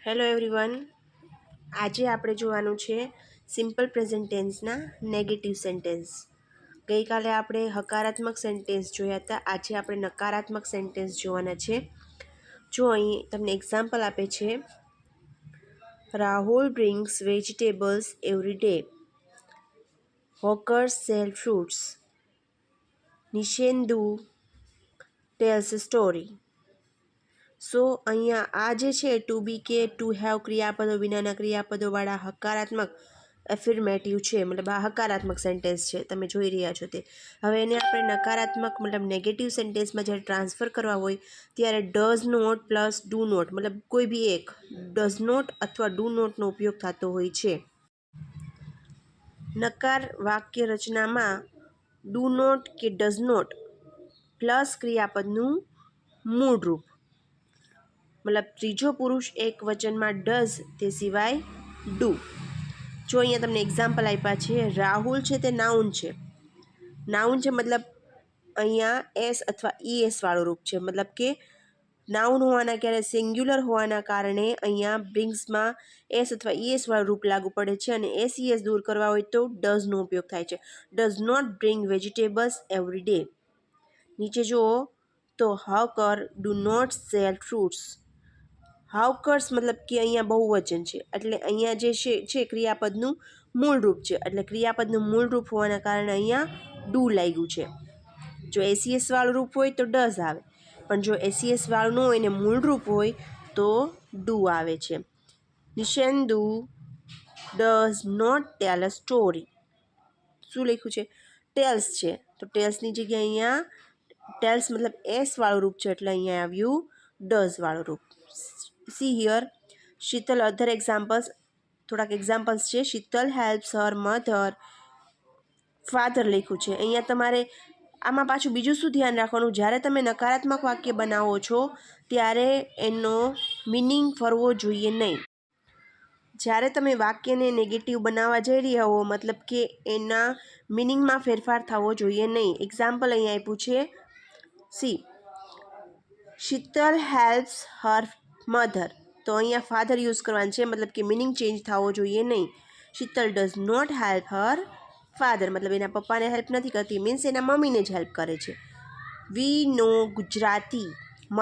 Hello everyone, આજે આપણે જોવાનું છે સિમ્પલ પ્રેઝન્ટ ટેન્સના નેગેટિવ સેન્ટેન્સ. ગઈકાલે આપણે હકારાત્મક સેન્ટેન્સ જોયા હતા. આજે આપણે નકારાત્મક સેન્ટેન્સ જોવાના છે. જો અહીં તમને એક્ઝામ્પલ આપે છે, Rahul brings vegetables every day. Hawkers sell fruits. Nishendu tells a story. So અહીંયા આ જે છે ટુ બી કે ટુ હેવ ક્રિયાપદો વિનાના ક્રિયાપદોવાળા હકારાત્મક એફિર્મેટિવ છે, મતલબ આ હકારાત્મક સેન્ટેન્સ છે, તમે જોઈ રહ્યા છો તે. હવે એને આપણે નકારાત્મક મતલબ નેગેટિવ સેન્ટેન્સમાં જ્યારે ટ્રાન્સફર કરવા હોય ત્યારે does not plus do not, મતલબ કોઈ બી એક ડઝ નોટ અથવા ડુ નોટનો ઉપયોગ થતો હોય છે. નકાર વાક્ય રચનામાં ડુ નોટ કે ડઝ નોટ પ્લસ ક્રિયાપદનું મૂળ રૂપ, મતલબ ત્રીજો પુરુષ એક વચનમાં ડઝ તે સિવાય ડુ. જો અહીંયા તમને એક્ઝામ્પલ આપ્યા છે, રાહુલ છે તે નાઉન છે. નાઉન છે મતલબ અહીંયા એસ અથવા ઈએસ વાળું રૂપ છે, મતલબ કે નાઉન હોવાના ક્યારે સિંગ્યુલર હોવાના કારણે અહીંયા બ્રિંગ્સમાં એસ અથવા ઈએસ વાળું રૂપ લાગુ પડે છે, અને એસ ઈએસ દૂર કરવા હોય તો ડઝનો ઉપયોગ થાય છે. Does not bring vegetables every day. નીચે જુઓ તો hawker do not sell fruits. Hawkers મતલબ કે અહીંયા બહુવચન છે, એટલે અહીંયા જે છે ક્રિયાપદનું મૂળ રૂપ છે, એટલે ક્રિયાપદનું મૂળ રૂપ હોવાના કારણે અહીંયા ડુ લાગ્યું છે. જો એસીએસ વાળું રૂપ હોય તો ડઝ આવે, પણ જો એસીએસ વાળું ન હોય ને મૂળ રૂપ હોય તો ડુ આવે છે. Nishendu does not tell a story. શું લખ્યું છે? ટેલ્સ છે, તો ટેલ્સની જગ્યાએ અહીંયા ટેલ્સ મતલબ એસ વાળું રૂપ છે, એટલે અહીંયા આવ્યું ડઝ વાળું રૂપ. C here Sheetal other examples. થોડાક એક્ઝામ્પલ્સ છે. Sheetal helps her mother father લખ્યું છે. અહીંયા તમારે આમાં પાછું બીજું શું ધ્યાન રાખવાનું, જ્યારે તમે નકારાત્મક વાક્ય બનાવો છો ત્યારે એનો મિનિંગ ફરવો જોઈએ નહીં. જ્યારે તમે વાક્યને નેગેટિવ બનાવવા જઈ રહ્યા હો, મતલબ કે એના મિનિંગમાં ફેરફાર થવો જોઈએ નહીં. એક્ઝામ્પલ અહીંયા આપ્યું છે, C Sheetal helps her mother, તો અહીંયા ફાધર યુઝ કરવાનું છે, મતલબ કે મિનિંગ ચેન્જ થવો જોઈએ નહીં. Sheetal does not help her father, મતલબ એના પપ્પાને હેલ્પ નથી કરતી, મીન્સ એના મમ્મીને જ હેલ્પ કરે છે. વી નો ગુજરાતી,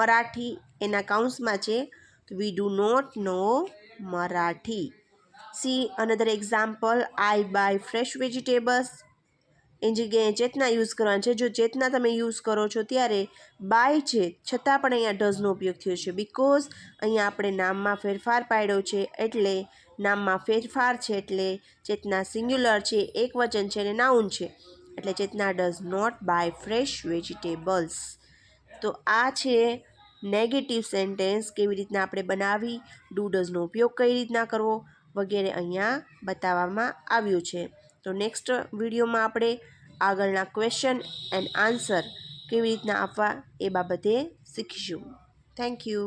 મરાઠી એના કાઉન્સમાં છે, તો we do not know Marathi. See another example, I buy fresh vegetables. એની જગ્યાએ ચેતના યુઝ કરવાની છે. જો ચેતના તમે યુઝ કરો છો ત્યારે બાય છે છતાં પણ અહીંયા ડઝનો ઉપયોગ થયો છે, બિકોઝ અહીંયા આપણે નામમાં ફેરફાર પાડ્યો છે, એટલે નામમાં ફેરફાર છે એટલે ચેતના સિંગ્યુલર છે, એક વચન છે અને નાઉન છે, એટલે Chetna does not buy fresh vegetables. તો આ છે નેગેટિવ સેન્ટેન્સ, કેવી રીતના આપણે બનાવી, ડુ ડઝનો ઉપયોગ કઈ રીતના કરવો વગેરે અહીંયા બતાવવામાં આવ્યું છે. તો નેક્સ્ટ વિડીયોમાં આપણે આગળના ક્વેશ્ચન એન્ડ આન્સર કેવી રીતના આપવા એ બાબતે શીખીશું. Thank you.